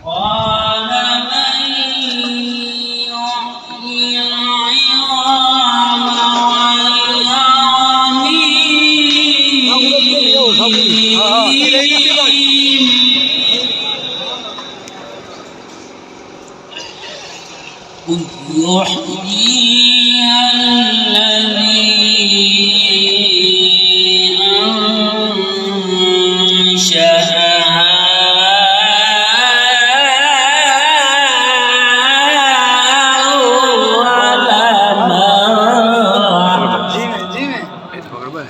قال من يحيي العظام قل يحيي الذي أنشأها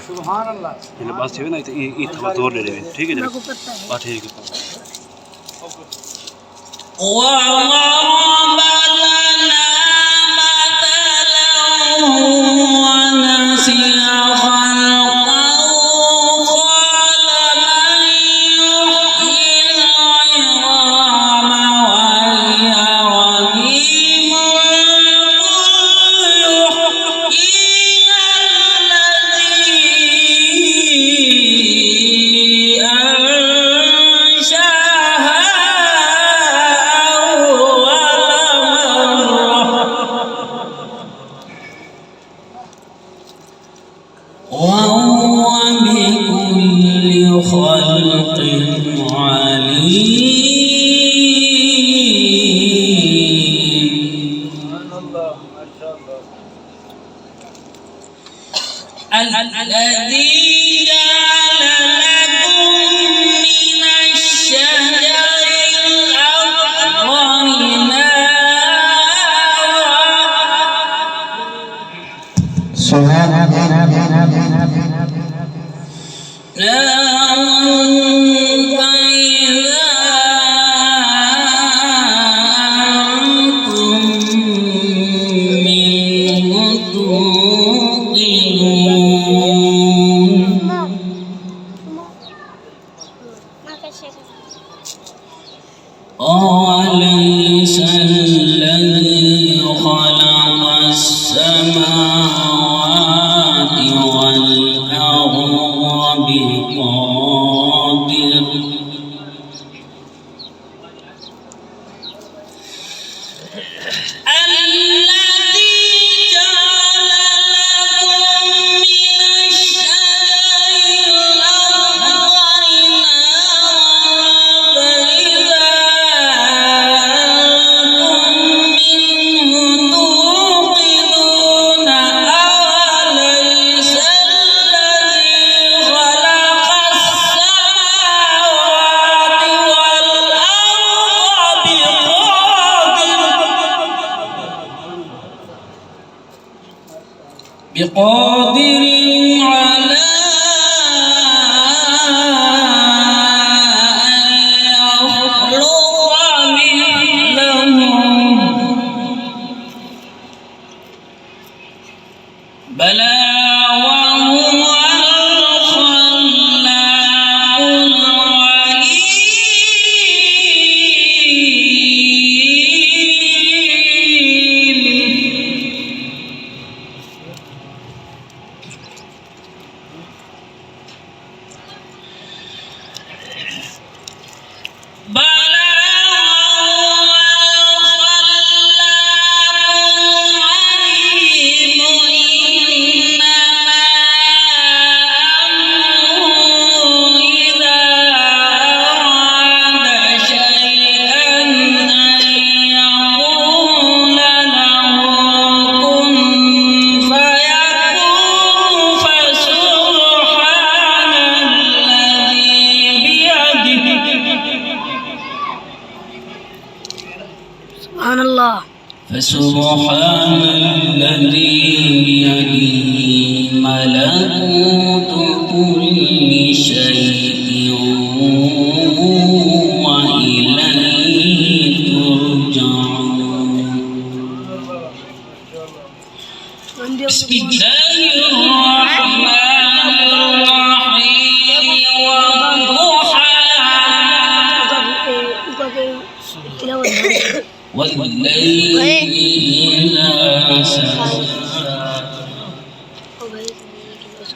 سبحان الله ये बात है ना ये थोड़ा दूर ले लेंगे ठीक है जनाब बात ठीक है وضرب لنا مثلا ونسي خلقه قال من يحيي العظام وهي رميم قل يحييها الذي أنشأها وهو بكل خلق عليم الذي جعل لكم من الشجر الأخضر أوليس الذي خلق السماوات والأرض بقادر الذي جعل لكم من الشجر الأخضر نارا فإذا أنتم منه توقدون أوليس الذي خلق السماوات والأرض بقادر على أن يخلق مثلهم بلى وهو الخلاق العليم بلى وهو سبحان الله فسبحان الذي بيده ملكوت كل شيء وإليه ترجعون بسم الله الرحمن الرحيم والضحى والليل إذا سجى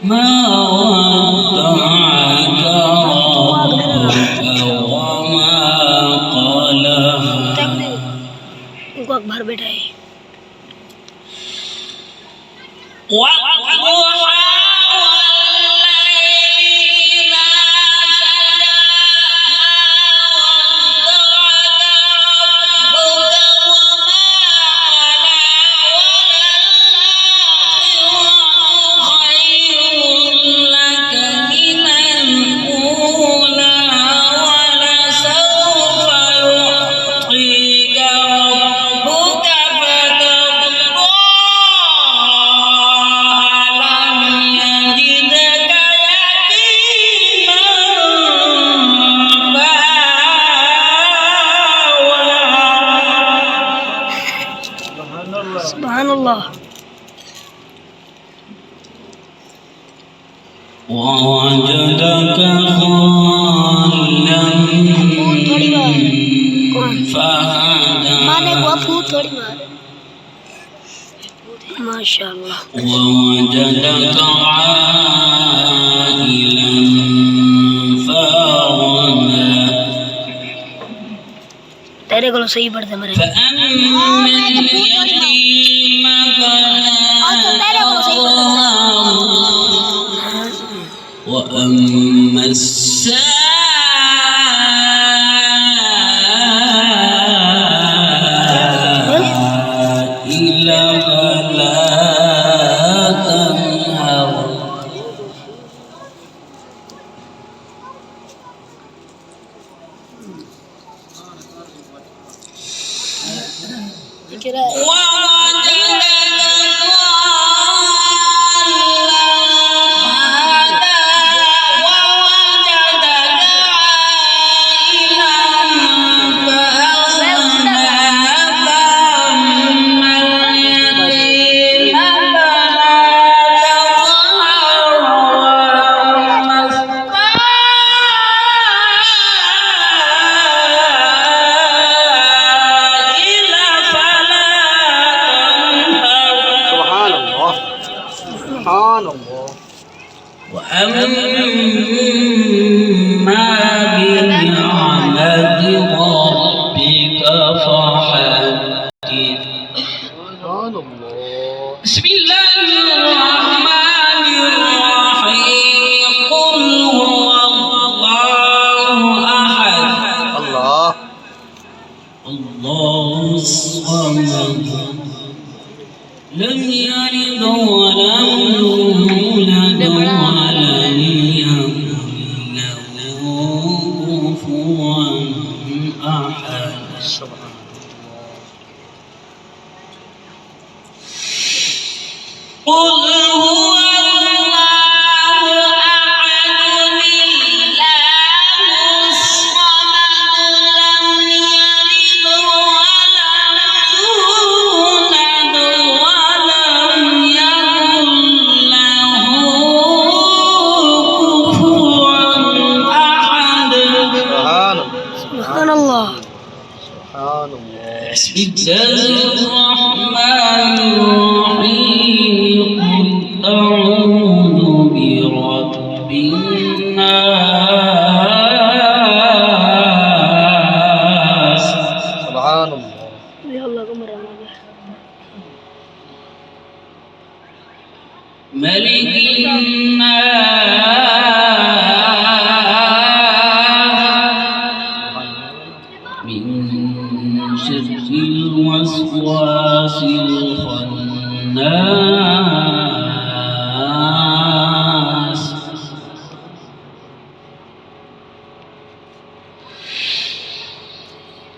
ما ودعك ربك وما قلى बाहर बैठा है। सुभान अल्लाह। ووجدك ضالا माने فهدى बापू थोड़ी मार। माशाअल्लाह। ووجدك عائلا فأغنى तेरे को सही पढ़ते मेरे। فأما اليتيم فلا وأما السائل فلا تنهر وأما بنعمة ربك فحدث بسم الله الرحمن الرحيم قل هو الله أحد الله الصمد لم يلد ولم يولد ولم يكن له كفوا أحد قل هو الله أحد الله الصمد لم يلد ولم يولد ولم يكن له كفوا أحد سبحان الله। بسم الله الرحمن الرحيم قل أعوذ برب الناس يا الله قمر الله ملك الناس من شر الوسواس الخناس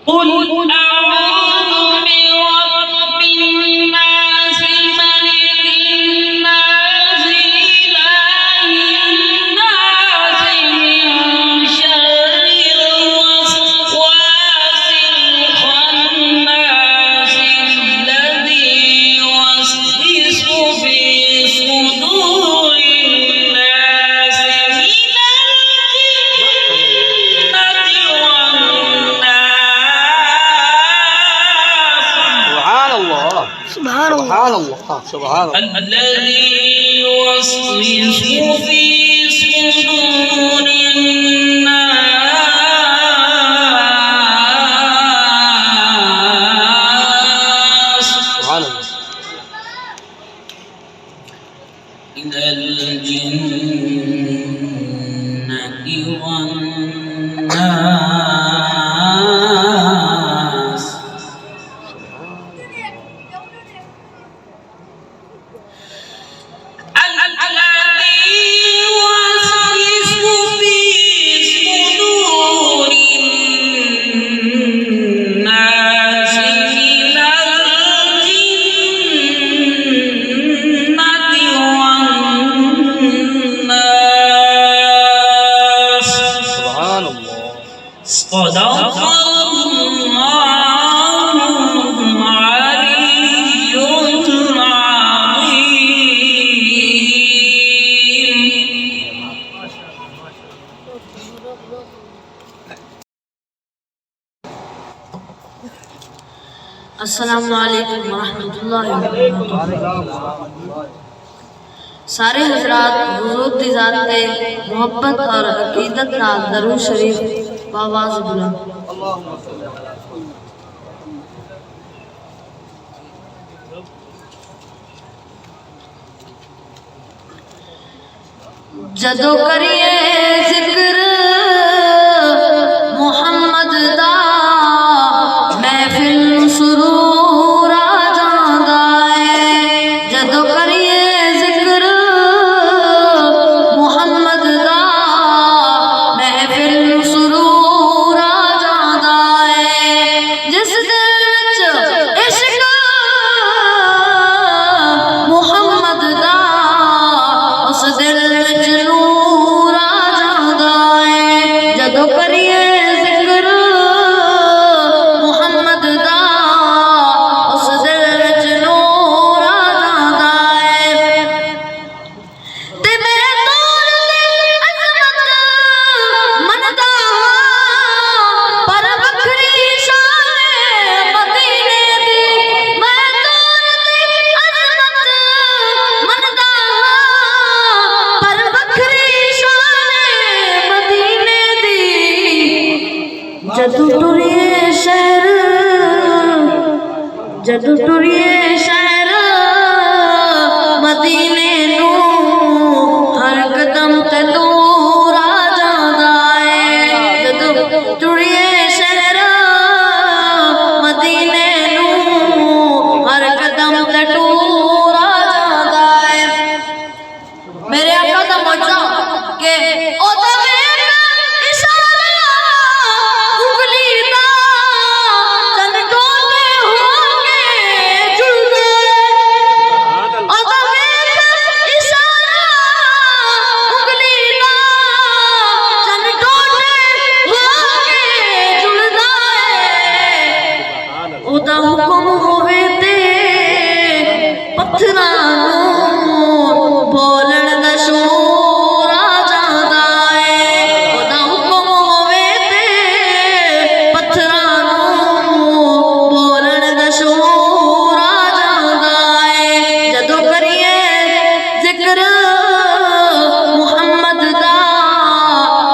قل أعوذ برب الناس ملك الناس إله الناس من شر الوسواس الخناس الذي يوسوس في صدور الناس من الجنة والناس سبحان الله سبحان الله الذي يوسوس في صدور الناس الناس صدق الله العلي العظيم. अस्सलामु अलैकुम वरहमतुल्लाहि वबरकातुहू। सारे हजरात हुजूर दी ज़ात ते मोहब्बत और अकीदत नाल दरूद शरीफ बावाज़ बुलंद। जदों करिए जिक्र मुहम्मद दा महफिल सुरूर आ जांदा है। जदों करिए जिक्र मुहम्मद दा महफिल सुरूर आ जांदा है। जिस दिल विच इश्क मुहम्मद दा उस दिल विच नूर आ जांदा है। जदों करिए जिक्र मुहम्मद दा उस दिल विच नूर आ जांदा है। ते मैं तौर ते अज़मत मनदा पर वखरी शान मदीने दी। मैं तौर ते अज़मत मनदा पर वखरी शान मदीने दी। जदों टुरिए शहर जदों टुरिए शहर मदीने नू हर कदम ते दूर आ जांदा है। जदों टुरिए शहर मदीने नू हर कदम ते दूर आ जांदा है। मेरे आका दा मौजा के ओदा वेख इशारा उंगली दा चन डोले होके जुड़दा है। ओदा वेख इशारा उंगली दा चन डोले होके जुड़दा है। ओदा हुक्म होवे ते पत्थरां नूं बोलण दा शोर आ जांदा है। ओदा हुक्म होवे ते पत्थरां नूं बोलण दा शोर आ जांदा है। जदों करिए जिक्र मुहम्मद दा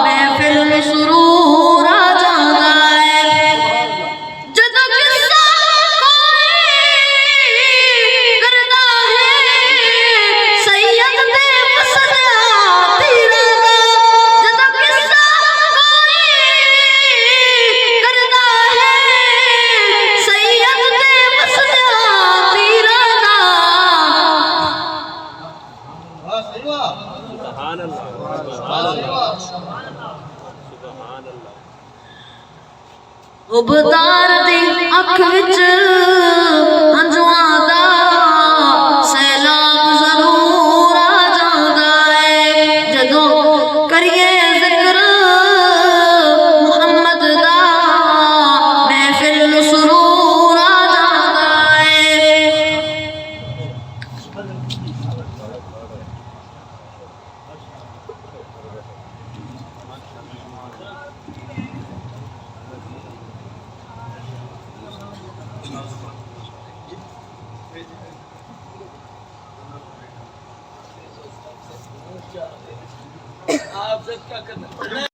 महफिल में सुरूर आ जांदा है। जदों किस्सा कोई करदा है सैयद दे मसला तीरा दा। जदों किस्सा कोई करदा है सैयद दे मसला तीरा दा। उबदार दी अख विच हंजुआं दा सैलाब जरूर आ जांदा है। जदों करिए जिक्र मुहम्मद दा महफिल सुरूर आ जांदा है। आप सब क्या करना